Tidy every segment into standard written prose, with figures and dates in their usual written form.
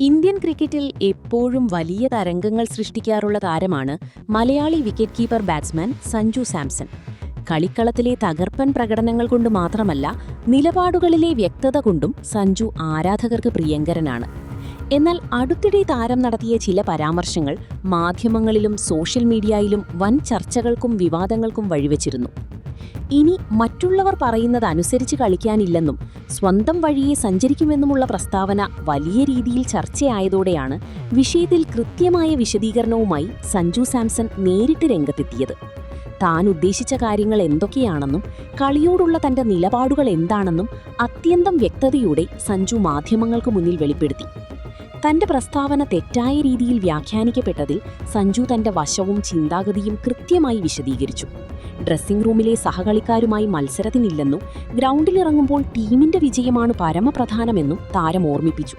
Indian ക്രിക്കറ്റിൽ എപ്പോഴും വലിയ തരംഗങ്ങൾ സൃഷ്ടിക്കാറുള്ള താരമാണ് Malayali wicket keeper batsman Sanju Samson. കളിക്കളത്തിലെ തകർപ്പൻ പ്രകടനങ്ങൾ കൊണ്ട് മാത്രമല്ല, നിലപാടുകളിലെ വ്യക്തത കൊണ്ടും സഞ്ജു ആരാധകർക്ക് പ്രിയങ്കരനാണ്. എന്നാൽ അടുത്തിടെ താരം നടത്തിയ ചില പരാമർശങ്ങൾ മാധ്യമങ്ങളിലും സോഷ്യൽ മീഡിയയിലും വൻ ചർച്ചകൾക്കും വിവാദങ്ങൾക്കും വഴിവെച്ചിരുന്നു. ഇനി മറ്റുള്ളവർ പറയുന്നത് അനുസരിച്ച് കളിക്കാനില്ലെന്നും സ്വന്തം വഴിയെ സഞ്ചരിക്കുമെന്നുമുള്ള പ്രസ്താവന വലിയ രീതിയിൽ ചർച്ചയായതോടെയാണ് വിഷയത്തിൽ കൃത്യമായ വിശദീകരണവുമായി സഞ്ജു സാംസൺ നേരിട്ട് രംഗത്തെത്തിയത്. താൻ ഉദ്ദേശിച്ച കാര്യങ്ങൾ എന്തൊക്കെയാണെന്നും കളിയോടുള്ള തന്റെ നിലപാടുകൾ എന്താണെന്നും അത്യന്തം വ്യക്തതയോടെ സഞ്ജു മാധ്യമങ്ങൾക്ക് മുന്നിൽ വെളിപ്പെടുത്തി. തന്റെ പ്രസ്താവന തെറ്റായ രീതിയിൽ വ്യാഖ്യാനിക്കപ്പെട്ടതിൽ സഞ്ജു തന്റെ വശവും ചിന്താഗതിയും കൃത്യമായി വിശദീകരിച്ചു. ഡ്രസ്സിംഗ് റൂമിലെ സഹകളിക്കാരുമായി മത്സരത്തിനില്ലെന്നും ഗ്രൗണ്ടിലിറങ്ങുമ്പോൾ ടീമിന്റെ വിജയമാണ് പരമപ്രധാനമെന്നും താരം ഓർമ്മിപ്പിച്ചു.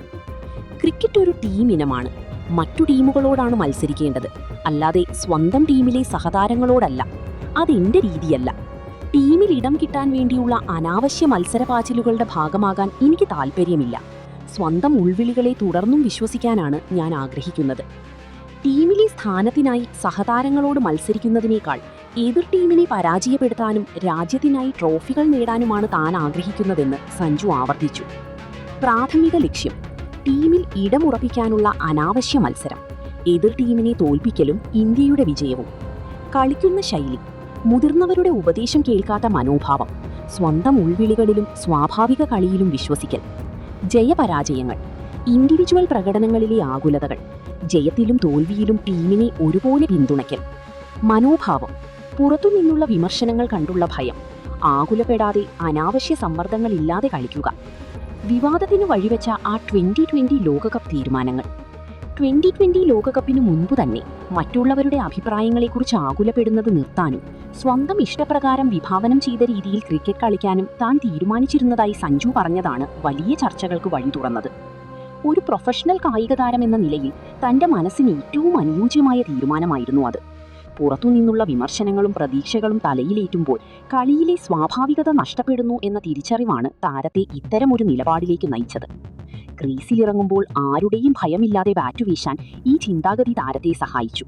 ക്രിക്കറ്റ് ഒരു ടീം ഇനമാണ്. മറ്റു ടീമുകളോടാണ് മത്സരിക്കേണ്ടത്, അല്ലാതെ സ്വന്തം ടീമിലെ സഹതാരങ്ങളോടല്ല. അതെന്റെ രീതിയല്ല. ടീമിൽ ഇടം കിട്ടാൻ വേണ്ടിയുള്ള അനാവശ്യ മത്സരപാച്ചിലുകളുടെ ഭാഗമാകാൻ എനിക്ക് താൽപ്പര്യമില്ല. സ്വന്തം ഉൾവിളികളെ തുടർന്നും വിശ്വസിക്കാനാണ് ഞാൻ ആഗ്രഹിക്കുന്നത്. ടീമിലെ സ്ഥാനത്തിനായി സഹതാരങ്ങളോട് മത്സരിക്കുന്നതിനേക്കാൾ എതിർ ടീമിനെ പരാജയപ്പെടുത്താനും രാജ്യത്തിനായി ട്രോഫികൾ നേടാനുമാണ് താൻ ആഗ്രഹിക്കുന്നതെന്ന് സഞ്ജു ആവർത്തിച്ചു. പ്രാഥമിക ലക്ഷ്യം ടീമിൽ ഇടമുറപ്പിക്കാനുള്ള അനാവശ്യ മത്സരം, എതിർ ടീമിനെ തോൽപ്പിക്കലും ഇന്ത്യയുടെ വിജയവും. കളിക്കുന്ന ശൈലി, മുതിർന്നവരുടെ ഉപദേശം കേൾക്കാത്ത മനോഭാവം, സ്വന്തം ഉൾവിളികളിലും സ്വാഭാവിക കളിയിലും വിശ്വസിക്കൽ. ജയപരാജയങ്ങൾ, ഇൻഡിവിജ്വൽ പ്രകടനങ്ങളിലെ ആകുലതകൾ, ജയത്തിലും തോൽവിയിലും ടീമിനെ ഒരുപോലെ പിന്തുണയ്ക്കൽ. മനോഭാവം, പുറത്തുനിന്നുള്ള വിമർശനങ്ങൾ കണ്ടുള്ള ഭയം, ആകുലപ്പെടാതെ അനാവശ്യ സമ്മർദ്ദങ്ങളില്ലാതെ കളിക്കുക. വിവാദത്തിന് വഴിവെച്ച ആ 2020 ലോകകപ്പ് തീരുമാനങ്ങൾ. 2020 ലോകകപ്പിനു മുൻപു തന്നെ മറ്റുള്ളവരുടെ അഭിപ്രായങ്ങളെക്കുറിച്ച് ആകുലപ്പെടുന്നത് നിർത്താനും സ്വന്തം ഇഷ്ടപ്രകാരം വിഭാവനം ചെയ്ത രീതിയിൽ ക്രിക്കറ്റ് കളിക്കാനും താൻ തീരുമാനിച്ചിരുന്നതായി സഞ്ജു പറഞ്ഞതാണ് വലിയ ചർച്ചകൾക്ക് വഴി തുറന്നത്. ഒരു പ്രൊഫഷണൽ കായിക താരം എന്ന നിലയിൽ തന്റെ മനസ്സിന് ഏറ്റവും അനുയോജ്യമായ തീരുമാനമായിരുന്നു അത്. പുറത്തുനിന്നുള്ള വിമർശനങ്ങളും പ്രതീക്ഷകളും തലയിലേറ്റുമ്പോൾ കളിയിലെ സ്വാഭാവികത നഷ്ടപ്പെടുന്നു എന്ന തിരിച്ചറിവാണ് താരത്തെ ഇത്തരമൊരു നിലപാടിലേക്ക് നയിച്ചത്. ക്രീസിലിറങ്ങുമ്പോൾ ആരുടെയും ഭയമില്ലാതെ ബാറ്റു വീശാൻ ഈ ചിന്താഗതി താരത്തെ സഹായിച്ചു.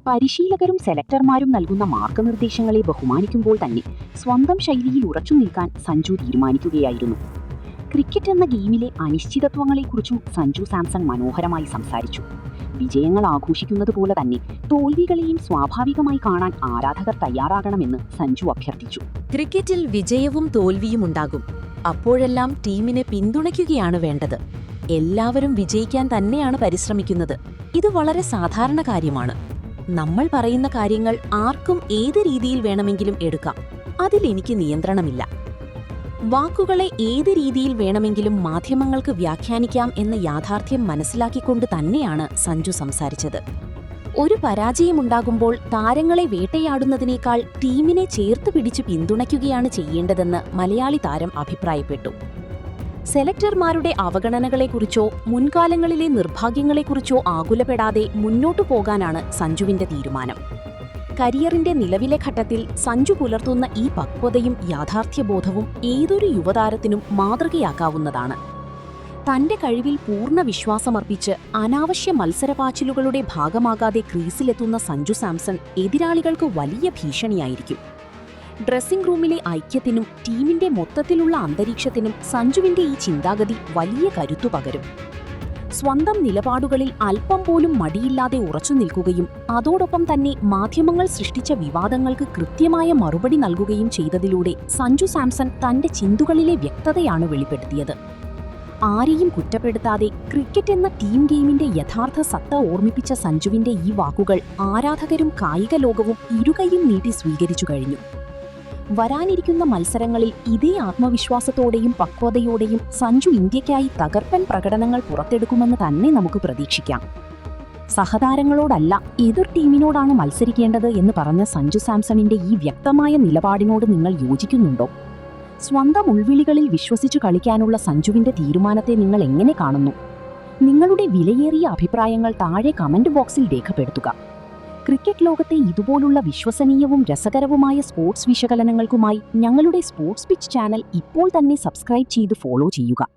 പരിശീലകരും സെലക്ടർമാരും നൽകുന്ന മാർഗനിർദ്ദേശങ്ങളെ ബഹുമാനിക്കുമ്പോൾ തന്നെ സ്വന്തം ശൈലിയിൽ ഉറച്ചു നിൽക്കാൻ സഞ്ജു തീരുമാനിക്കുകയായിരുന്നു. ക്രിക്കറ്റ് എന്ന ഗെയിമിലെ അനിശ്ചിതത്വങ്ങളെക്കുറിച്ചും സഞ്ജു സാംസൺ മനോഹരമായി സംസാരിച്ചു. വിജയങ്ങൾ ആഘോഷിക്കുന്നത് പോലെ തന്നെ തോൽവികളെയും സ്വാഭാവികമായി കാണാൻ ആരാധകർ തയ്യാറാകണമെന്ന് സഞ്ജു അഭ്യർത്ഥിച്ചു. ക്രിക്കറ്റിൽ വിജയവും തോൽവിയും ഉണ്ടാകും. അപ്പോഴെല്ലാം ടീമിനെ പിന്തുണയ്ക്കുകയാണ് വേണ്ടത്. എല്ലാവരും വിജയിക്കാൻ തന്നെയാണ് പരിശ്രമിക്കുന്നത്. ഇത് വളരെ സാധാരണ കാര്യമാണ്. നമ്മൾ പറയുന്ന കാര്യങ്ങൾ ആർക്കും ഏത് രീതിയിൽ വേണമെങ്കിലും എടുക്കാം. അതിൽ എനിക്ക് നിയന്ത്രണമില്ല. വാക്കുകളെ ഏത് രീതിയിൽ വേണമെങ്കിലും മാധ്യമങ്ങൾക്ക് വ്യാഖ്യാനിക്കാം എന്ന യാഥാർത്ഥ്യം മനസ്സിലാക്കിക്കൊണ്ട് തന്നെയാണ് സഞ്ജു സംസാരിച്ചത്. ഒരു പരാജയമുണ്ടാകുമ്പോൾ താരങ്ങളെ വേട്ടയാടുന്നതിനേക്കാൾ ടീമിനെ ചേർത്ത് പിടിച്ച് പിന്തുണയ്ക്കുകയാണ് ചെയ്യേണ്ടതെന്ന് മലയാളി താരം അഭിപ്രായപ്പെട്ടു. സെലക്ടർമാരുടെ അവഗണനകളെക്കുറിച്ചോ മുൻകാലങ്ങളിലെ നിർഭാഗ്യങ്ങളെക്കുറിച്ചോ ആകുലപ്പെടാതെ മുന്നോട്ടു പോകാനാണ് സഞ്ജുവിന്റെ തീരുമാനം. കരിയറിന്റെ നിലവിലെ ഘട്ടത്തിൽ സഞ്ജു പുലർത്തുന്ന ഈ പക്വതയും യാഥാർത്ഥ്യബോധവും ഏതൊരു യുവതാരത്തിനും മാതൃകയാക്കാവുന്നതാണ്. തന്റെ കഴിവിൽ പൂർണ്ണ വിശ്വാസമർപ്പിച്ച് അനാവശ്യ മത്സരപാച്ചിലുകളുടെ ഭാഗമാകാതെ ക്രീസിലെത്തുന്ന സഞ്ജു സാംസൺ എതിരാളികൾക്ക് വലിയ ഭീഷണിയായിരിക്കും. ഡ്രസ്സിംഗ് റൂമിലെ ഐക്യത്തിനും ടീമിന്റെ മൊത്തത്തിലുള്ള അന്തരീക്ഷത്തിനും സഞ്ജുവിന്റെ ഈ ചിന്താഗതി വലിയ കരുത്തു പകരും. സ്വന്തം നിലപാടുകളിൽ അല്പം പോലും മടിയില്ലാതെ ഉറച്ചു നിൽക്കുകയും അതോടൊപ്പം തന്നെ മാധ്യമങ്ങൾ സൃഷ്ടിച്ച വിവാദങ്ങൾക്ക് കൃത്യമായ മറുപടി നൽകുകയും ചെയ്തതിലൂടെ സഞ്ജു സാംസൺ തന്റെ ചിന്തകളിലെ വ്യക്തതയാണ് വെളിപ്പെടുത്തിയത്. ആരെയും കുറ്റപ്പെടുത്താതെ ക്രിക്കറ്റ് എന്ന ടീം ഗെയിമിന്റെ യഥാർത്ഥ സത്ത ഓർമ്മിപ്പിച്ച സഞ്ജുവിന്റെ ഈ വാക്കുകൾ ആരാധകരും കായിക ലോകവും ഇരുകൈയും നീട്ടി സ്വീകരിച്ചു കഴിഞ്ഞു. വരാനിരിക്കുന്ന മത്സരങ്ങളിൽ ഇതേ ആത്മവിശ്വാസത്തോടെയും പക്വതയോടെയും സഞ്ജു ഇന്ത്യയ്ക്കായി തകർപ്പൻ പ്രകടനങ്ങൾ പുറത്തെടുക്കുമെന്ന് തന്നെ നമുക്ക് പ്രതീക്ഷിക്കാം. സഹതാരങ്ങളോടല്ല എതിർ ടീമിനോടാണ് മത്സരിക്കേണ്ടത് എന്ന് പറഞ്ഞ സഞ്ജു സാംസണിന്റെ ഈ വ്യക്തമായ നിലപാടിനോട് നിങ്ങൾ യോജിക്കുന്നുണ്ടോ? സ്വന്തം ഉൾവിളികളിൽ വിശ്വസിച്ചു കളിക്കാനുള്ള സഞ്ജുവിന്റെ തീരുമാനത്തെ നിങ്ങൾ എങ്ങനെ കാണുന്നു? നിങ്ങളുടെ വിലയേറിയ അഭിപ്രായങ്ങൾ താഴെ കമന്റ് ബോക്സിൽ രേഖപ്പെടുത്തുക. ക്രിക്കറ്റ് ലോകത്തെ ഇതുപോലുള്ള വിശ്വസനീയവും രസകരവുമായ സ്പോർട്സ് വിശകലനങ്ങൾക്കുമായി ഞങ്ങളുടെ സ്പോർട്സ് പിച്ച് ചാനൽ ഇപ്പോൾ തന്നെ സബ്സ്ക്രൈബ് ചെയ്ത് ഫോളോ ചെയ്യുക.